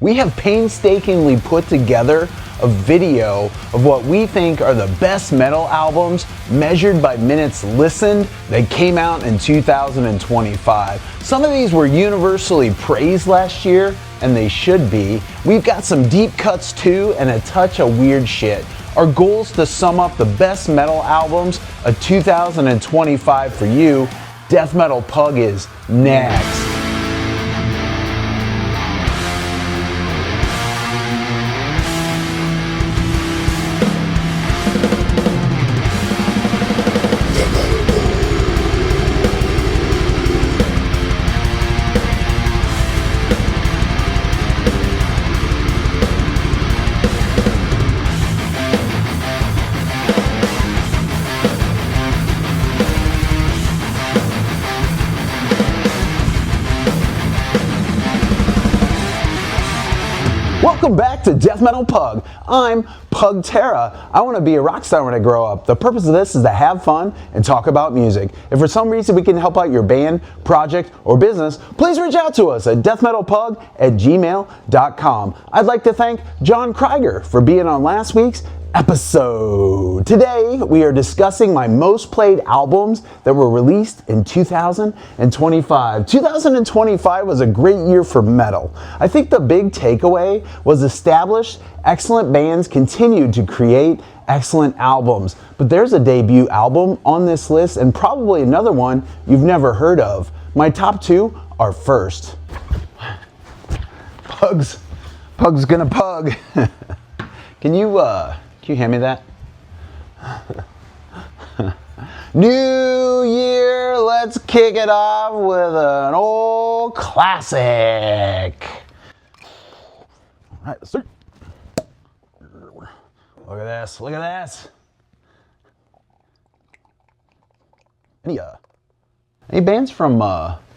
We have painstakingly put together a video of what we think are the best metal albums measured by minutes listened that came out in 2025. Some of these were universally praised last year, and they should be. We've got some deep cuts too, and a touch of weird shit. Our goal is to sum up the best metal albums of 2025 for you. Death Metal Pug is next. Welcome back to Death Metal Pug. I'm Pug Terra. I want to be a rock star when I grow up. The purpose of this is to have fun and talk about music. If for some reason we can help out your band, project, or business, please reach out to us at deathmetalpug@gmail.com. I'd like to thank John Krieger for being on last week's episode. Today we are discussing my most played albums that were released in 2025. 2025 was a great year for metal. I think the big takeaway was established excellent bands continued to create excellent albums, but there's a debut album on this list and probably another one you've never heard of. My top two are first. Pug's gonna pug. Can you hand me that? New year, let's kick it off with an old classic. All right, let's start. Look at this, look at this. Any bands from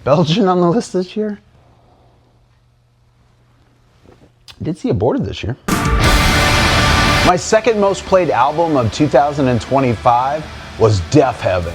Belgium on the list this year? I did see Aborted this year. My second most played album of 2025 was Death Heaven,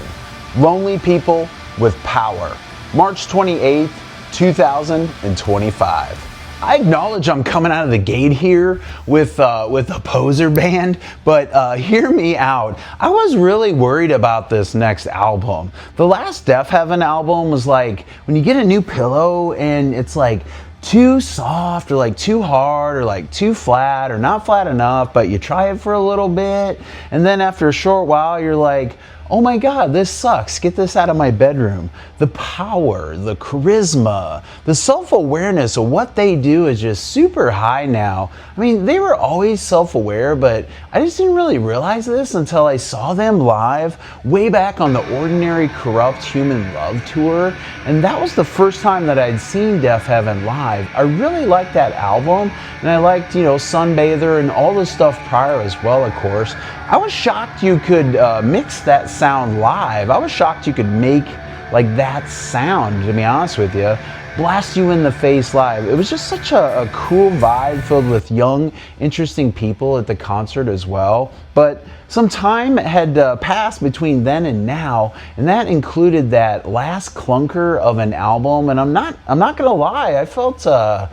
Lonely People with Power, March 28th, 2025. I acknowledge I'm coming out of the gate here with a poser band, but hear me out. I was really worried about this next album. The last Death Heaven album was like when you get a new pillow and it's like too soft or like too hard or like too flat or not flat enough, but you try it for a little bit and then after a short while you're like, oh my God, this sucks. Get this out of my bedroom. The power, the charisma, the self-awareness of what they do is just super high now. I mean, they were always self-aware, but I just didn't really realize this until I saw them live way back on the Ordinary Corrupt Human Love tour. And that was the first time that I'd seen Death Heaven live. I really liked that album, and I liked, Sunbather and all the stuff prior as well, of course. I was shocked you could mix that sound live. I was shocked you could make like that sound, to be honest with you. Blast you in the face live. It was just such a cool vibe filled with young, interesting people at the concert as well. But some time had passed between then and now, and that included that last clunker of an album. And I'm not gonna lie, I felt a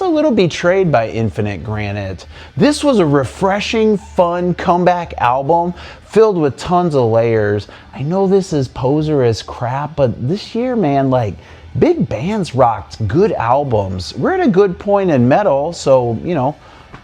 little betrayed by Infinite Granite. This was a refreshing, fun comeback album filled with tons of layers. I know this is poser as crap, but this year, man, like, big bands rocked good albums. We're at a good point in metal, so,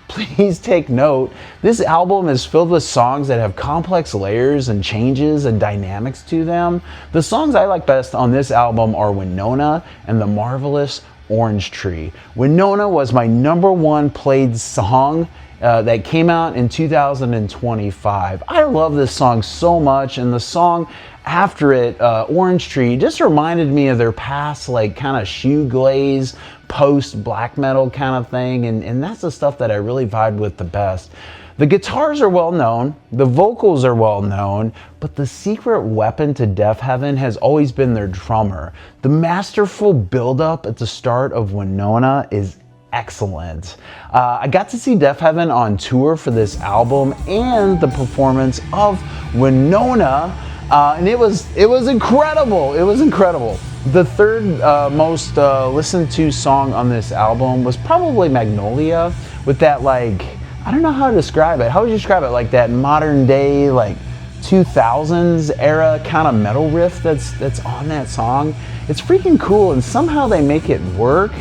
please take note. This album is filled with songs that have complex layers and changes and dynamics to them. The songs I like best on this album are Winona and The Marvelous Orange Tree. Winona was my number one played song that came out in 2025. I love this song so much, and the song after it, Orange Tree, just reminded me of their past like kind of shoegaze, post black metal kind of thing, and that's the stuff that I really vibe with the best. The guitars are well known, the vocals are well known, but the secret weapon to Death Heaven has always been their drummer. The masterful build-up at the start of Winona is excellent. I got to see Death Heaven on tour for this album and the performance of Winona, and it was incredible. It was incredible. The third most listened to song on this album was probably Magnolia, with that, like, I don't know how to describe it. How would you describe it? Like that modern day, like 2000s era kind of metal riff that's on that song. It's freaking cool, and somehow they make it work.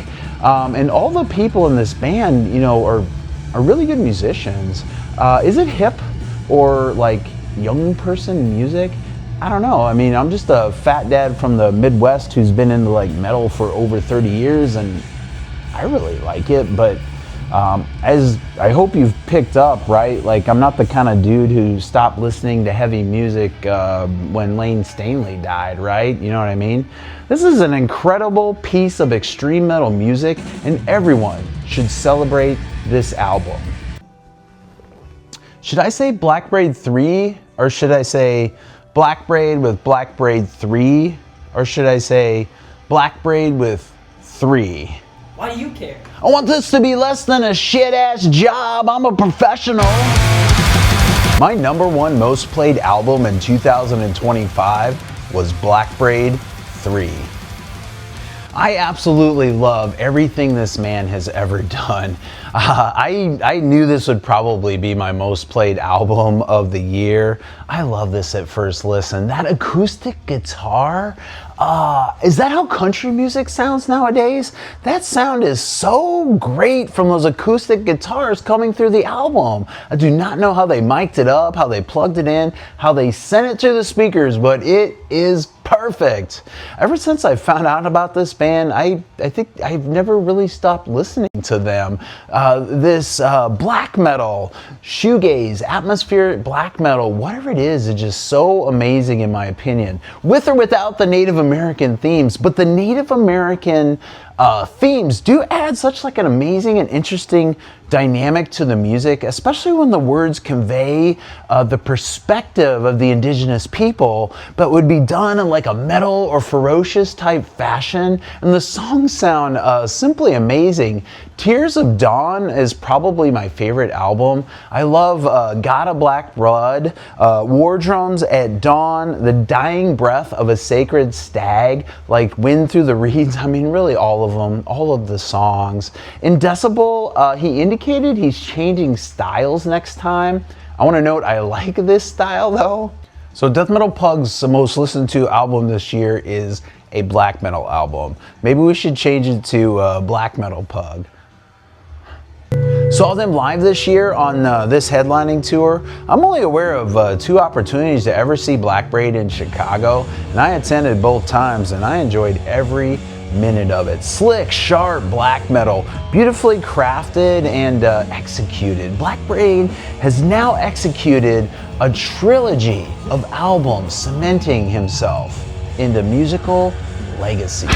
And all the people in this band, you know, are really good musicians. Is it hip or like young person music? I don't know. I mean, I'm just a fat dad from the Midwest who's been into like metal for over 30 years, and I really like it. But as I hope you've picked up, right? Like, I'm not the kind of dude who stopped listening to heavy music when Lane Stanley died, right? You know what I mean? This is an incredible piece of extreme metal music, and everyone should celebrate this album. Should I say Black Braid 3, or should I say Black Braid with Black Braid 3, or should I say Black Braid with 3? Why do you care? I want this to be less than a shit-ass job. I'm a professional. My #1 most played album in 2025 was Black Braid 3. I absolutely love everything this man has ever done. I knew this would probably be my most played album of the year. I love this at first listen. That acoustic guitar, is that how country music sounds nowadays? That sound is so great from those acoustic guitars coming through the album. I do not know how they mic'd it up, how they plugged it in, how they sent it to the speakers, but it is perfect. Ever since I found out about this band, I think I've never really stopped listening to them. This black metal, shoegaze, atmospheric black metal, whatever it is just so amazing in my opinion. With or without the Native American themes, but the Native American themes do add such like an amazing and interesting dynamic to the music, especially when the words convey the perspective of the indigenous people, but would be done in like a metal or ferocious type fashion, and the songs sound simply amazing. Tears of Dawn is probably my favorite album. I love God of Black Blood, War Drums at Dawn, The Dying Breath of a Sacred Stag, like Wind Through the Reeds. I mean, really all of them, all of the songs. In Decibel, he indicated he's changing styles next time. I want to note I like this style though. So Death Metal Pug's most listened to album this year is a black metal album. Maybe we should change it to Black Metal Pug. Saw them live this year on this headlining tour. I'm only aware of 2 opportunities to ever see Black Braid in Chicago, and I attended both times, and I enjoyed every minute of it. Slick, sharp black metal, beautifully crafted and executed. Black Braid has now executed a trilogy of albums, cementing himself into musical legacy.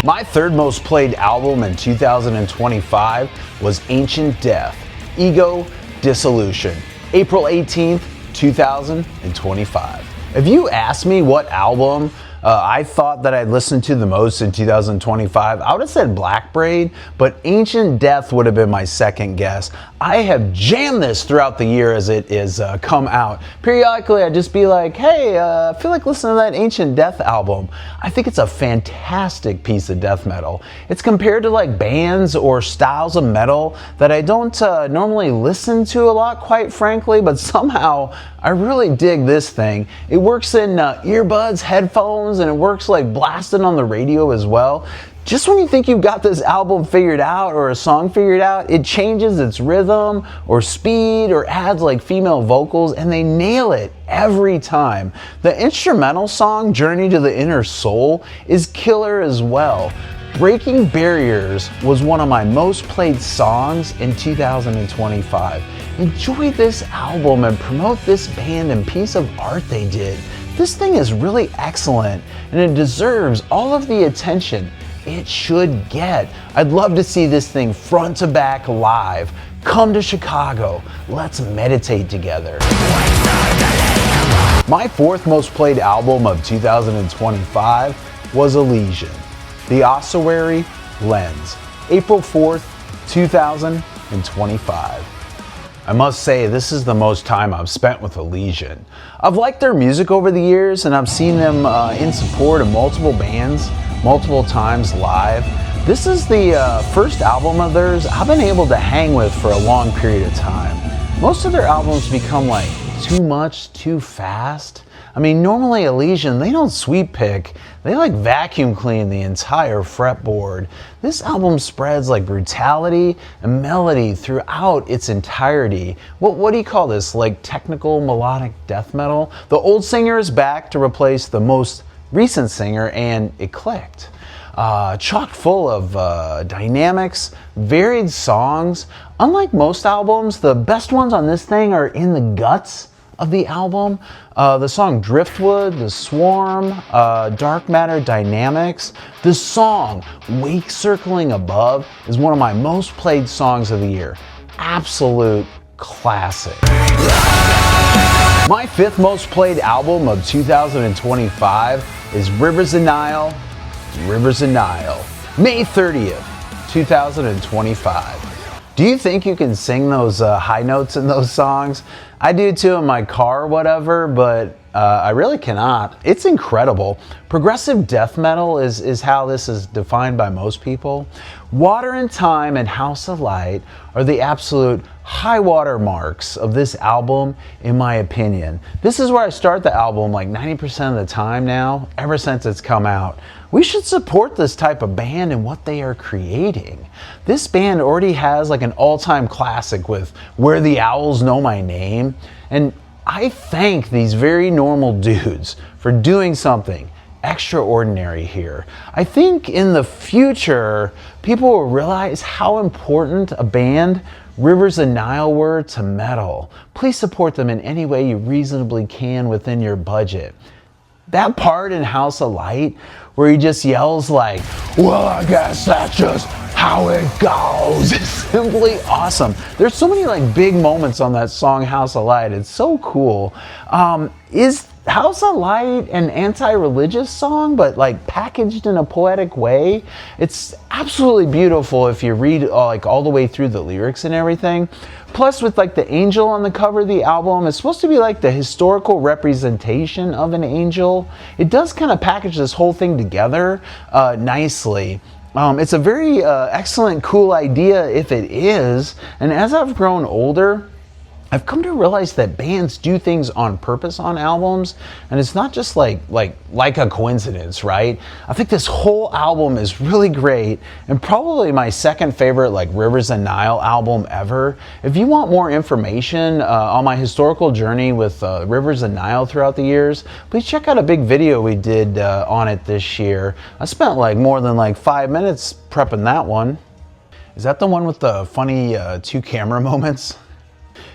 My third most played album in 2025 was Ancient Death, Ego Dissolution, April 18th, 2025. If you asked me what album I thought that I'd listened to the most in 2025, I would have said Black Braid, but Ancient Death would have been my second guess. I have jammed this throughout the year as it is come out. Periodically, I'd just be like, hey, I feel like listening to that Ancient Death album. I think it's a fantastic piece of death metal. It's compared to like bands or styles of metal that I don't normally listen to a lot, quite frankly, but somehow I really dig this thing. It works in earbuds, headphones, and it works like blasting on the radio as well. Just when you think you've got this album figured out or a song figured out, it changes its rhythm or speed or adds like female vocals, and they nail it every time. The instrumental song, Journey to the Inner Soul, is killer as well. Breaking Barriers was one of my most played songs in 2025. Enjoy this album and promote this band and piece of art they did. This thing is really excellent, and it deserves all of the attention it should get. I'd love to see this thing front to back live. Come to Chicago. Let's meditate together. My fourth most played album of 2025 was Elysian, The Ossuary Lens, April 4th, 2025. I must say, this is the most time I've spent with Elysian. I've liked their music over the years, and I've seen them in support of multiple bands, multiple times live. This is the first album of theirs I've been able to hang with for a long period of time. Most of their albums become like too much, too fast. I mean, normally Elysian, they don't sweep pick, they like vacuum clean the entire fretboard. This album spreads like brutality and melody throughout its entirety. What do you call this? Like technical melodic death metal? The old singer is back to replace the most recent singer, and it clicked. Chock full of dynamics, varied songs. Unlike most albums, the best ones on this thing are in the guts of the album. The song Driftwood, The Swarm, Dark Matter Dynamics. The song Wake Circling Above is one of my most played songs of the year. Absolute classic. My fifth most played album of 2025 is Rivers of Nile, Rivers of Nile, May 30th, 2025. Do you think you can sing those high notes in those songs? I do too in my car or whatever, but I really cannot. It's incredible. Progressive death metal is how this is defined by most people. Water and Time and House of Light are the absolute high water marks of this album, in my opinion. This is where I start the album like 90% of the time now, ever since it's come out. We should support this type of band and what they are creating. This band already has like an all-time classic with Where the Owls Know My Name, and I thank these very normal dudes for doing something extraordinary here. I think in the future, people will realize how important a band Rivers of Nile were to metal. Please support them in any way you reasonably can within your budget. That part in House of Light where he just yells like, well, I guess that's just how it goes, is simply awesome. There's so many like big moments on that song House of Light. It's so cool. Is House of Light an anti-religious song, but like packaged in a poetic way? It's absolutely beautiful if you read like all the way through the lyrics and everything. Plus, with like the angel on the cover of the album, it's supposed to be like the historical representation of an angel. It does kind of package this whole thing together nicely. It's a very excellent, cool idea if it is. And as I've grown older, I've come to realize that bands do things on purpose on albums, and it's not just like a coincidence, right? I think this whole album is really great, and probably my second favorite like Rivers of Nile album ever. If you want more information on my historical journey with Rivers of Nile throughout the years, please check out a big video we did on it this year. I spent like more than like 5 minutes prepping that one. Is that the one with the funny two camera moments?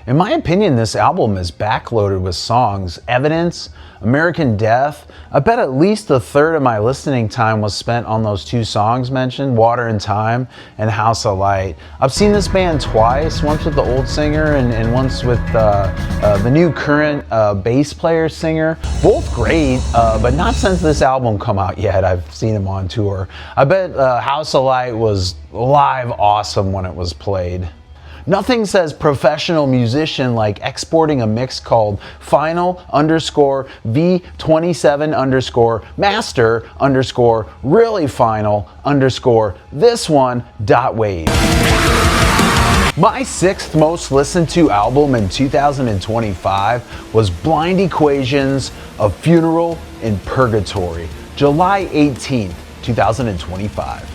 In my opinion, this album is backloaded with songs. Evidence, American Death. I bet at least a third of my listening time was spent on those two songs mentioned, Water and Time and House of Light. I've seen this band twice, once with the old singer and once with the new current bass player singer. Both great, but not since this album come out yet. I've seen them on tour. I bet House of Light was live awesome when it was played. Nothing says professional musician like exporting a mix called final_V27_master_really final_this one.wave. My sixth most listened to album in 2025 was Blind Equations of Funeral in Purgatory, July 18th, 2025.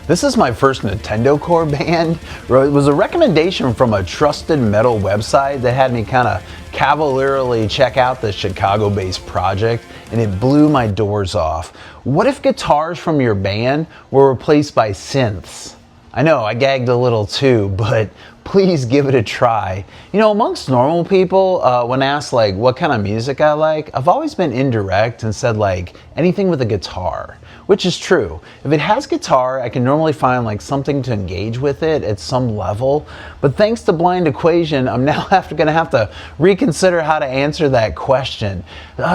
This is my first Nintendo Core band. It was a recommendation from a trusted metal website that had me kind of cavalierly check out the Chicago-based project, and it blew my doors off. What if guitars from your band were replaced by synths? I know, I gagged a little too, but please give it a try. You know, amongst normal people, when asked like what kind of music I like, I've always been indirect and said like anything with a guitar, which is true. If it has guitar, I can normally find like something to engage with it at some level, but thanks to Blind Equation, I'm now gonna have to reconsider how to answer that question.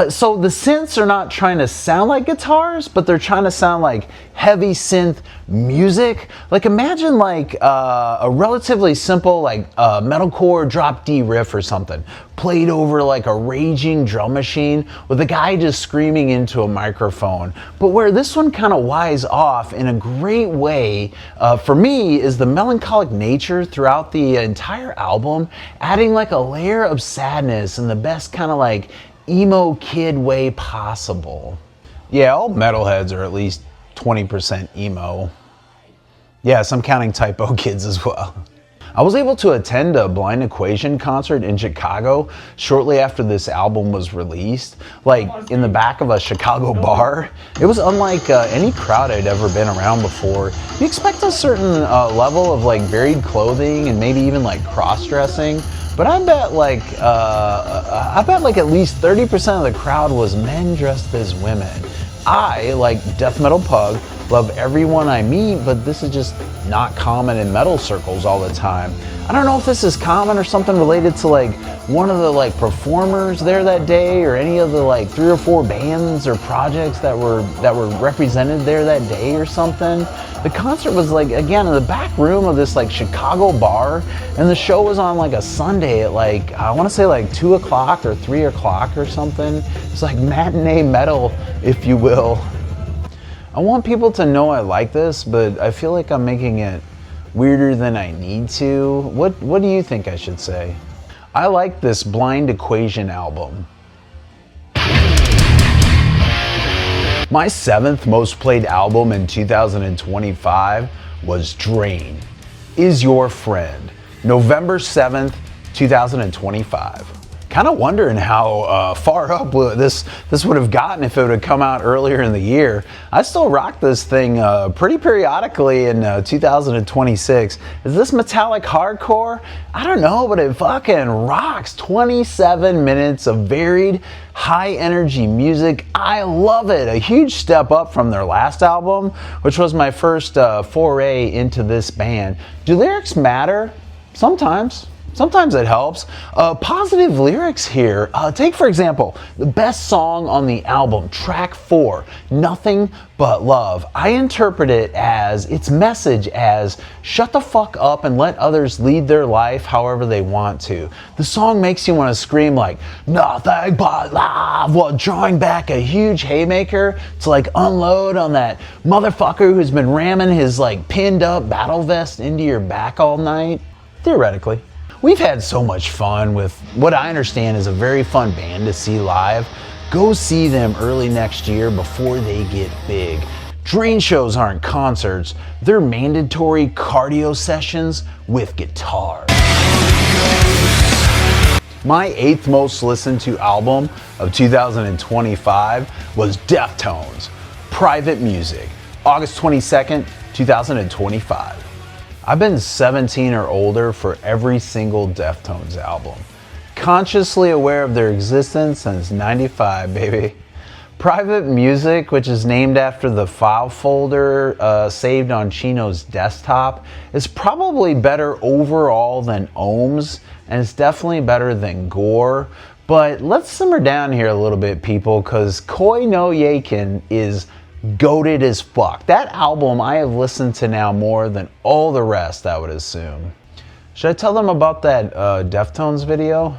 So the synths are not trying to sound like guitars, but they're trying to sound like heavy synth music. Like imagine like a relatively simple like metalcore drop D riff or something played over like a raging drum machine with a guy just screaming into a microphone. But where this one kind of wise off in a great way for me is the melancholic nature throughout the entire album, adding like a layer of sadness in the best kind of like emo kid way possible. Yeah, all metalheads are at least 20% emo. Yes, I'm counting typo kids as well. I was able to attend a Blind Equation concert in Chicago shortly after this album was released, like in the back of a Chicago bar. It was unlike any crowd I'd ever been around before. You expect a certain level of like varied clothing and maybe even like cross-dressing, but I bet like at least 30% of the crowd was men dressed as women. I, like death metal pug, love everyone I meet, but this is just not common in metal circles all the time. I don't know if this is common or something related to like one of the like performers there that day, or any of the like 3 or 4 bands or projects that were represented there that day or something. The concert was like, again, in the back room of this like Chicago bar, and the show was on like a Sunday at like, I want to say like 2 o'clock or 3 o'clock or something. It's like matinee metal, if you will. I want people to know I like this, but I feel like I'm making it weirder than I need to. What do you think I should say? I like this Blind Equation album. My 7th most played album in 2025 was Drain, Is Your Friend, November 7th, 2025. Kind of wondering how far up this would have gotten if it would have come out earlier in the year. I still rock this thing pretty periodically in 2026. Is this metallic hardcore? I don't know, but it fucking rocks. 27 minutes of varied, high energy music. I love it. A huge step up from their last album, which was my first foray into this band. Do lyrics matter? Sometimes. Sometimes it helps. Positive lyrics here. Take, for example, the best song on the album, track 4, Nothing But Love. I interpret it as, its message as, shut the fuck up and let others lead their life however they want to. The song makes you want to scream like, nothing but love, while drawing back a huge haymaker to like unload on that motherfucker who's been ramming his like pinned up battle vest into your back all night. Theoretically. We've had so much fun with what I understand is a very fun band to see live. Go see them early next year before they get big. Drain shows aren't concerts, they're mandatory cardio sessions with guitar. My 8th most listened to album of 2025 was Deftones, Private Music, August 22nd, 2025. I've been 17 or older for every single Deftones album. Consciously aware of their existence since '95, baby. Private Music, which is named after the file folder saved on Chino's desktop, is probably better overall than Ohms, and it's definitely better than Gore. But let's simmer down here a little bit, people, because Koi no Yakin is goated as fuck. That album I have listened to now more than all the rest, I would assume. Should I tell them about that Deftones video?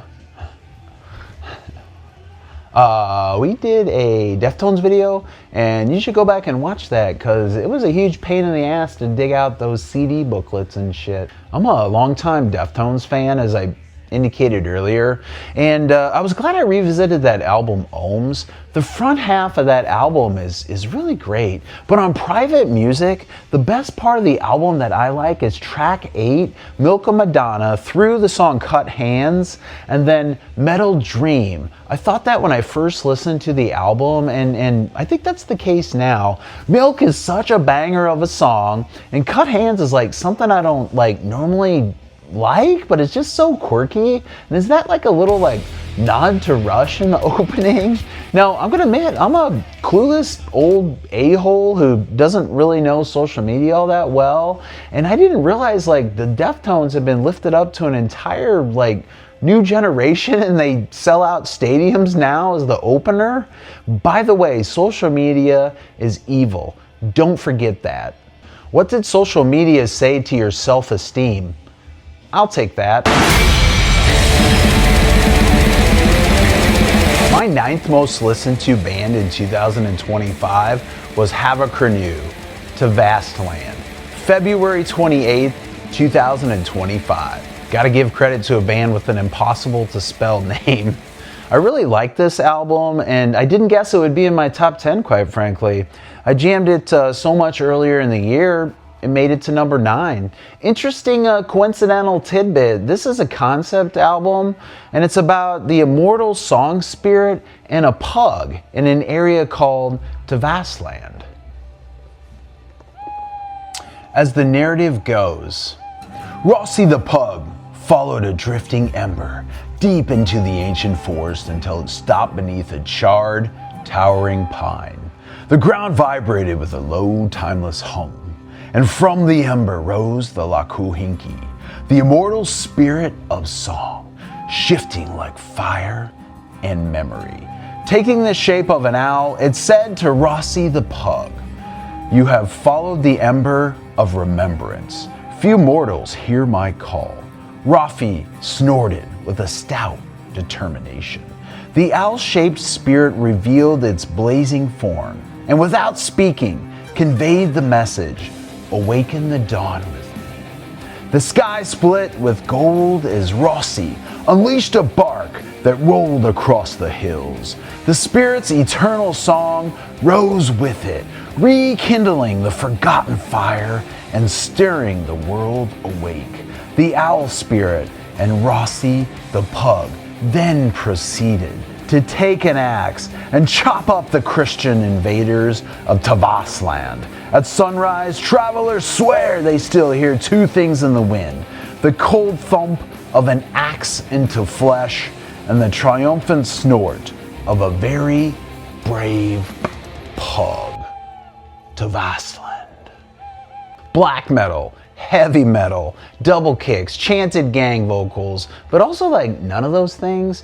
We did a Deftones video, and you should go back and watch that, because it was a huge pain in the ass to dig out those CD booklets and shit. I'm a longtime Deftones fan, as I indicated earlier, and I was glad I revisited that album Ohms. The front half of that album is really great, but on Private Music, the best part of the album that I like is track 8, Milk of Madonna, through the song Cut Hands, and then Metal Dream. I thought that when I first listened to the album, and I think that's the case now. Milk is such a banger of a song, and Cut Hands is like something I don't like normally like, but it's just so quirky. And is that like a little like nod to Rush in the opening? Now, I'm gonna admit, I'm a clueless old a-hole who doesn't really know social media all that well, and I didn't realize like the Deftones have been lifted up to an entire like new generation and they sell out stadiums now as the opener. By the way, social media is evil. Don't forget that. What did social media say to your self-esteem? I'll take that. My 9th most listened to band in 2025 was Have a Canoe to Vastland, February 28th, 2025. Gotta give credit to a band with an impossible to spell name. I really like this album, and I didn't guess it would be in my top 10, quite frankly. I jammed it so much earlier in the year, it made it to number 9. Interesting coincidental tidbit, this is a concept album, and it's about the immortal song spirit and a pug in an area called Tavastland. As the narrative goes, Rossi the pug followed a drifting ember deep into the ancient forest until it stopped beneath a charred, towering pine. The ground vibrated with a low, timeless hum, and from the ember rose the Lakuhinki, the immortal spirit of song, shifting like fire and memory. Taking the shape of an owl, it said to Rossi the pug, "You have followed the ember of remembrance. Few mortals hear my call." Rafi snorted with a stout determination. The owl-shaped spirit revealed its blazing form, and without speaking, conveyed the message, "Awaken the dawn with me." The sky split with gold as Rossi unleashed a bark that rolled across the hills. The spirit's eternal song rose with it, rekindling the forgotten fire and stirring the world awake. The owl spirit and Rossi the pug then proceeded to take an axe and chop up the Christian invaders of Tavastland. At sunrise, travelers swear they still hear two things in the wind: the cold thump of an axe into flesh and the triumphant snort of a very brave pug. Tavastland. Black metal, heavy metal, double kicks, chanted gang vocals, but also like none of those things.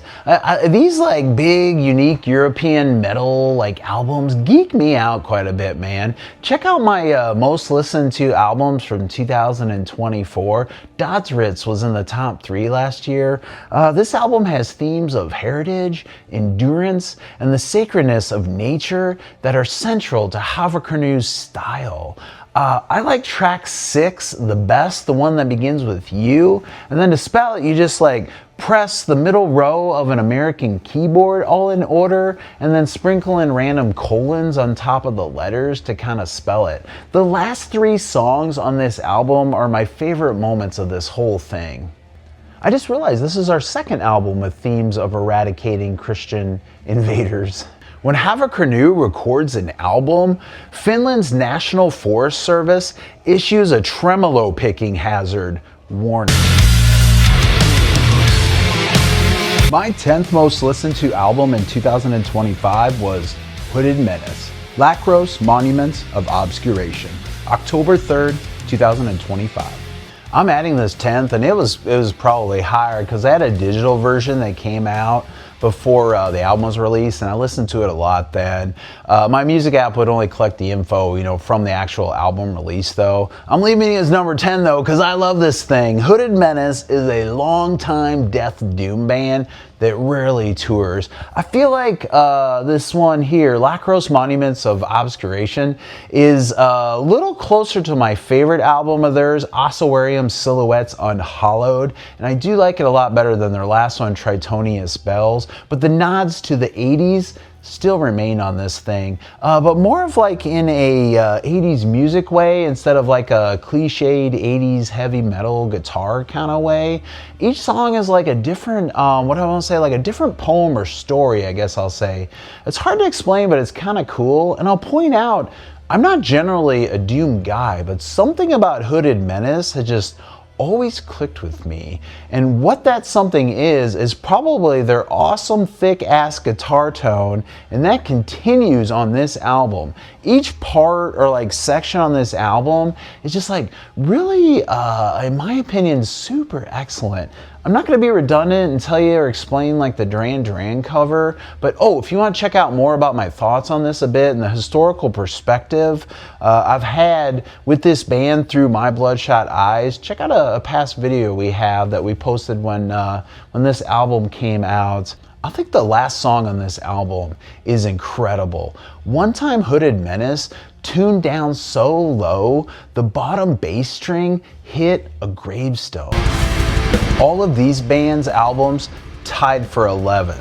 These like big, unique European metal like albums geek me out quite a bit, man. Check out my most listened to albums from 2024. Dotritz was in the top 3 last year. This album has themes of heritage, endurance, and the sacredness of nature that are central to Havercanoe's style. I like track 6 the best, the one that begins with U, and then to spell it, you just like press the middle row of an American keyboard all in order, and then sprinkle in random colons on top of the letters to kind of spell it. The last 3 songs on this album are my favorite moments of this whole thing. I just realized this is our 2nd album with themes of eradicating Christian invaders. When Havercanoe records an album, Finland's National Forest Service issues a tremolo picking hazard warning. My 10th most listened to album in 2025 was Hooded Menace, Lacros Monuments of Obscuration, October 3rd, 2025. I'm adding this 10th, and it was probably higher because I had a digital version that came out before the album was released, and I listened to it a lot then. My music app would only collect the info, from the actual album release though. I'm leaving it as number 10 though, because I love this thing. Hooded Menace is a long-time death doom band that rarely tours. I feel like this one here, Lacros Monuments of Obscuration, is a little closer to my favorite album of theirs, Ossuarium Silhouettes Unhollowed, and I do like it a lot better than their last one, Tritonius Bells, but the nods to the 80s still remain on this thing, but more of like in a 80s music way instead of like a cliched 80s heavy metal guitar kind of way. Each song is like a different, what do I want to say, like a different poem or story, I guess I'll say. It's hard to explain, but it's kind of cool, and I'll point out, I'm not generally a doom guy, but something about Hooded Menace has just always clicked with me. And what that something is probably their awesome thick ass guitar tone, and that continues on this album. Each part or like section on this album is just like really, in my opinion, super excellent. I'm not going to be redundant and tell you or explain like the Duran Duran cover, but if you want to check out more about my thoughts on this a bit and the historical perspective I've had with this band through my bloodshot eyes, check out a past video we have that we posted when this album came out. I think the last song on this album is incredible. One Time Hooded Menace, tuned down so low, the bottom bass string hit a gravestone. All of these bands' albums tied for 11th.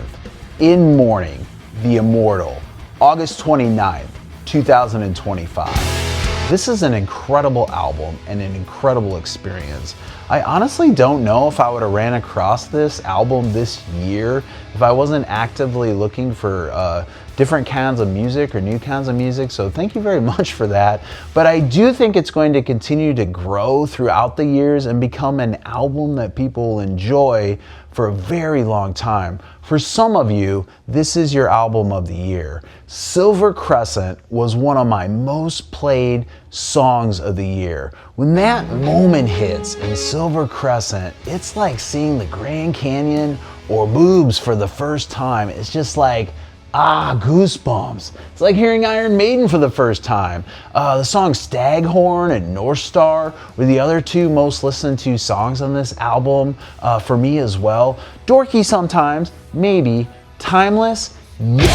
In Mourning, The Immortal, August 29th, 2025. This is an incredible album and an incredible experience. I honestly don't know if I would have ran across this album this year if I wasn't actively looking for different kinds of music or new kinds of music, so thank you very much for that. But I do think it's going to continue to grow throughout the years and become an album that people will enjoy for a very long time. For some of you, this is your album of the year. Silver Crescent was one of my most played songs of the year. When that moment hits in Silver Crescent, it's like seeing the Grand Canyon or boobs for the first time. It's just like, goosebumps. It's like hearing Iron Maiden for the first time. The songs Staghorn and North Star were the other two most listened to songs on this album for me as well. Dorky sometimes, maybe. Timeless, yes.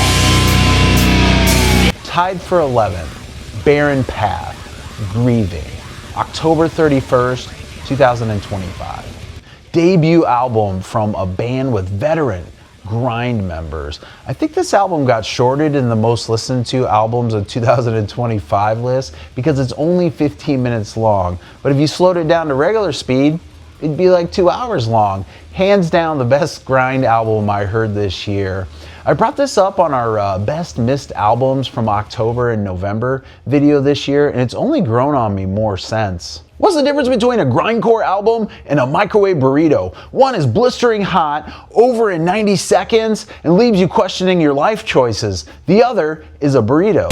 Tied for 11th, Barren Path, Grieving, October 31st, 2025. Debut album from a band with veteran grind members. I think this album got shorted in the most listened to albums of 2025 list because it's only 15 minutes long. But if you slowed it down to regular speed, it'd be like 2 hours long. Hands down the best grind album I heard this year. I brought this up on our best missed albums from October and November video this year, and it's only grown on me more since. What's the difference between a grindcore album and a microwave burrito? One is blistering hot, over in 90 seconds, and leaves you questioning your life choices. The other is a burrito.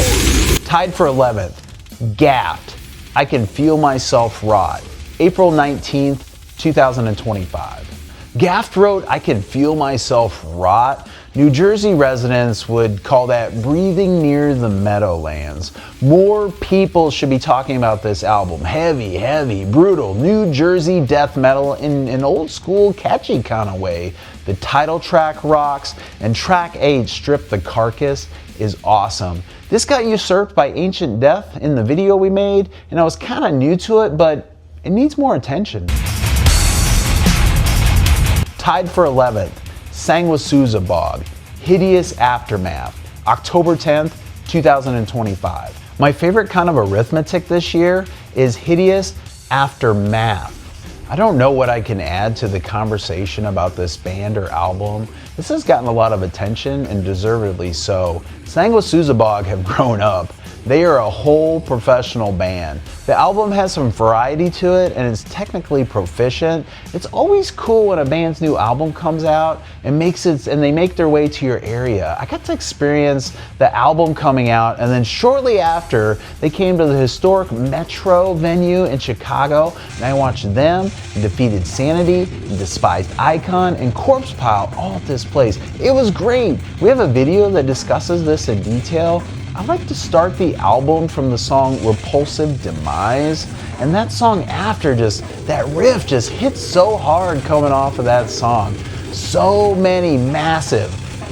Tied for 11th, Gaffed, I Can Feel Myself Rot, April 19th, 2025. Gaffed wrote I Can Feel Myself Rot. New Jersey residents would call that breathing near the Meadowlands. More people should be talking about this album. Heavy, brutal, New Jersey death metal in an old school, catchy kind of way. The title track rocks, and track 8, Strip the Carcass, is awesome. This got usurped by Ancient Death in the video we made, and I was kind of new to it, but it needs more attention. Tied for 11th, Sanguisuza Bog, Hideous Aftermath, October 10th, 2025. My favorite kind of arithmetic this year is Hideous Aftermath. I don't know what I can add to the conversation about this band or album. This has gotten a lot of attention, and deservedly so. Sanguisuza Bog have grown up. They are a whole professional band. The album has some variety to it and is technically proficient. It's always cool when a band's new album comes out and they make their way to your area. I got to experience the album coming out, and then shortly after they came to the historic Metro venue in Chicago, and I watched them and Defeated Sanity and Despised Icon and Corpse Pile all at this place. It was great. We have a video that discusses this in detail. I like to start the album from the song Repulsive Demise, and that song after, that riff just hits so hard coming off of that song. So many massive,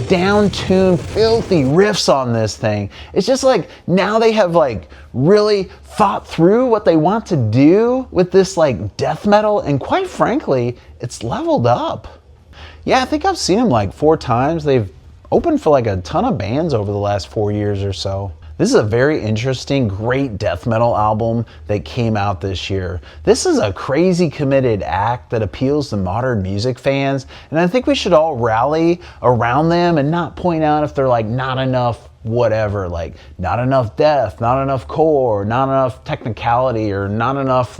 down-tuned, filthy riffs on this thing. It's just like, now they have really thought through what they want to do with this death metal, and quite frankly, it's leveled up. Yeah, I think I've seen them 4 times. They've opened for a ton of bands over the last 4 years or so. This is a very interesting, great death metal album that came out this year. This is a crazy committed act that appeals to modern music fans, and I think we should all rally around them and not point out if they're not enough whatever, not enough death, not enough core, not enough technicality, or not enough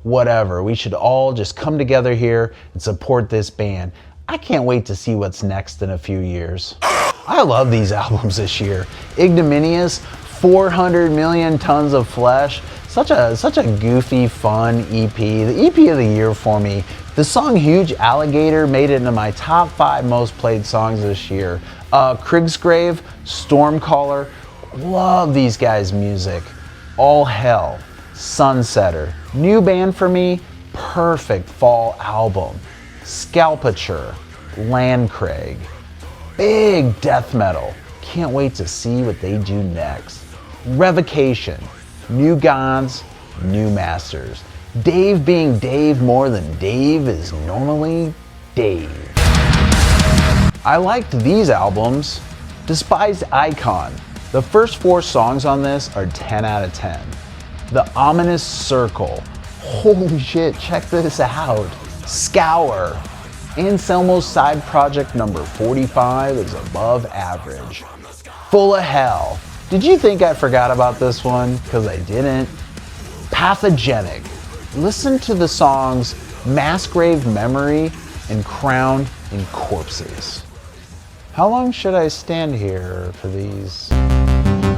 whatever. We should all just come together here and support this band. I can't wait to see what's next in a few years. I love these albums this year. Ignominious, 400 million tons of flesh. Such a goofy, fun EP. The EP of the year for me. The song Huge Alligator made it into my top 5 most played songs this year. Krigsgrave, Stormcaller, love these guys' music. All Hell, Sunsetter, new band for me, perfect fall album. Scalpature, Landcraig, big death metal, can't wait to see what they do next. Revocation, new gods, new masters. Dave being Dave more than Dave is normally Dave. I liked these albums. Despised Icon. The first 4 songs on this are 10 out of 10. The Ominous Circle. Holy shit, check this out. Scour. Anselmo's side project number 45 is above average. Full of Hell. Did you think I forgot about this one? Because I didn't. Pathogenic. Listen to the songs Massgrave Memory and Crowned in Corpses. How long should I stand here for these?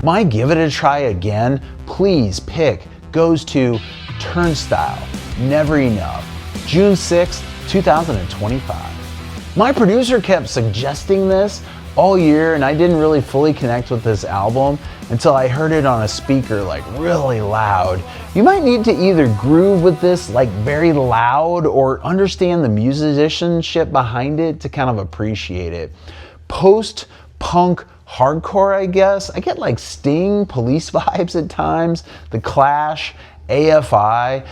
My Give It a Try Again, please pick, goes to Turnstile, Never Enough, June 6th, 2025. My producer kept suggesting this all year and I didn't really fully connect with this album until I heard it on a speaker like really loud. You might need to either groove with this like very loud or understand the musicianship behind it to kind of appreciate it. Post-punk hardcore, I guess. I get like Sting, Police vibes at times, The Clash, AFI.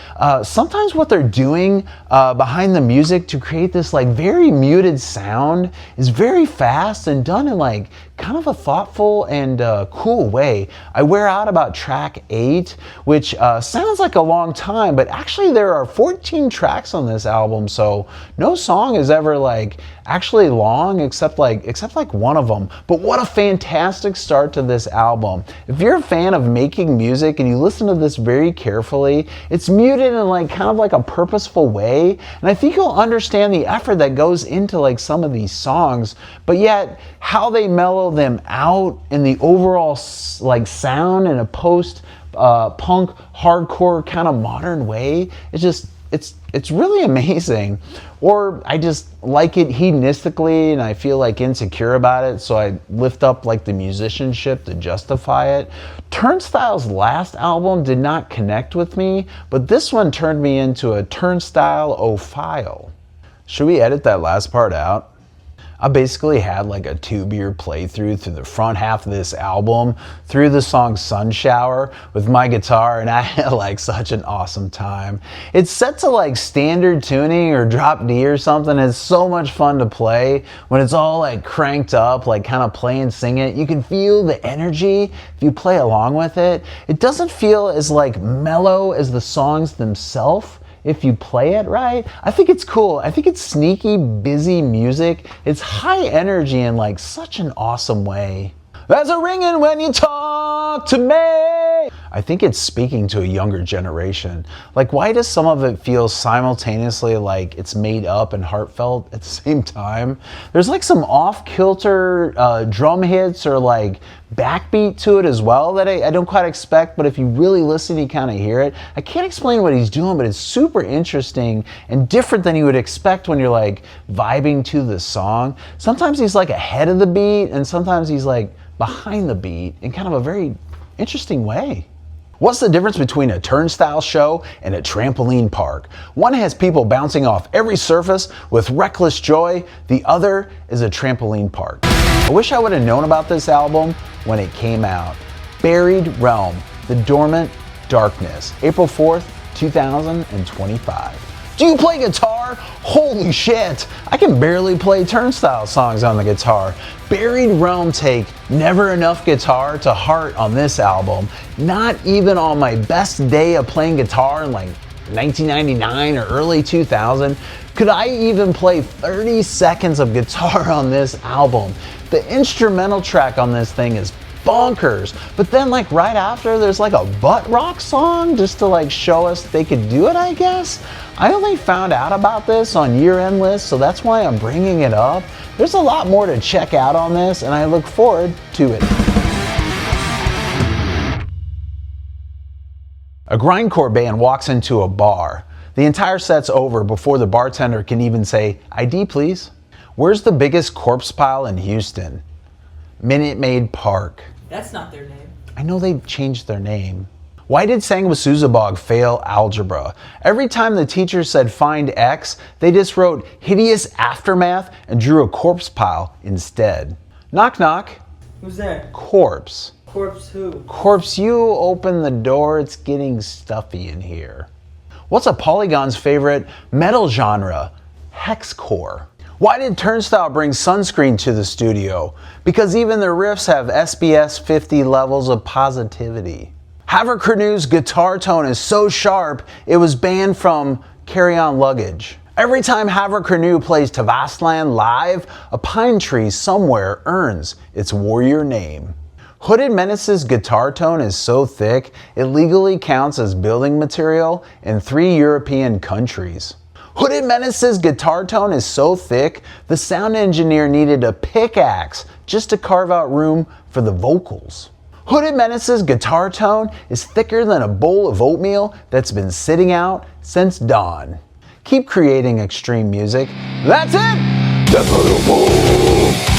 Sometimes what they're doing behind the music to create this like very muted sound is very fast and done in like kind of a thoughtful and cool way. I wear out about track 8, which sounds like a long time, but actually there are 14 tracks on this album, so no song is ever like actually long except like one of them. But what a fantastic start to this album. If you're a fan of making music and you listen to this very carefully, it's muted in like kind of like a purposeful way, and I think you'll understand the effort that goes into like some of these songs, but yet how they mellow them out in the overall like sound in a post punk hardcore kind of modern way. It's really amazing. Or I just like it hedonistically and I feel like insecure about it, so I lift up like the musicianship to justify it. Turnstile's last album did not connect with me, but this one turned me into a Turnstile-ophile. Should we edit that last part out? I basically had like a 2-beer playthrough through the front half of this album, through the song Sun Shower with my guitar, and I had like such an awesome time. It's set to like standard tuning or drop D or something. It's so much fun to play when it's all like cranked up, like kind of play and sing it. You can feel the energy if you play along with it. It doesn't feel as like mellow as the songs themselves if you play it right. I think it's cool. I think it's sneaky, busy music. It's high energy in like such an awesome way. There's a ringing when you talk to me. I think it's speaking to a younger generation. Like, why does some of it feel simultaneously like it's made up and heartfelt at the same time? There's like some off-kilter drum hits or like backbeat to it as well that I don't quite expect, but if you really listen, you kind of hear it. I can't explain what he's doing, but it's super interesting and different than you would expect when you're like vibing to the song. Sometimes he's like ahead of the beat and sometimes he's like behind the beat in kind of a very interesting way. What's the difference between a turnstile show and a trampoline park? One has people bouncing off every surface with reckless joy. The other is a trampoline park. I wish I would have known about this album when it came out. Buried Realm, The Dormant Darkness, April 4th, 2025. Do you play guitar? Holy shit! I can barely play Turnstile songs on the guitar. Buried Realm take Never Enough guitar to heart on this album. Not even on my best day of playing guitar in like 1999 or early 2000 could I even play 30 seconds of guitar on this album. The instrumental track on this thing is bonkers. But then like right after there's like a butt rock song just to like show us they could do it, I guess. I only found out about this on year-end lists, so that's why I'm bringing it up. There's a lot more to check out on this, and I look forward to it. A grindcore band walks into a bar. The entire set's over before the bartender can even say, "ID please." Where's the biggest corpse pile in Houston? Minute Maid Park. That's not their name. I know they changed their name. Why did Sanguisuzabog fail algebra? Every time the teacher said find X, they just wrote hideous aftermath and drew a corpse pile instead. Knock knock. Who's there? Corpse. Corpse who? Corpse, you open the door, it's getting stuffy in here. What's a Polygon's favorite metal genre? Hexcore. Why did Turnstile bring sunscreen to the studio? Because even their riffs have SBS 50 levels of positivity. Havercrenew's guitar tone is so sharp, it was banned from Carry On Luggage. Every time Havercrenew plays Tavastland live, a pine tree somewhere earns its warrior name. Hooded Menace's guitar tone is so thick, it legally counts as building material in 3 European countries. Hooded Menace's guitar tone is so thick, the sound engineer needed a pickaxe just to carve out room for the vocals. Hooded Menace's guitar tone is thicker than a bowl of oatmeal that's been sitting out since dawn. Keep creating extreme music. That's it! Death Metal Boom!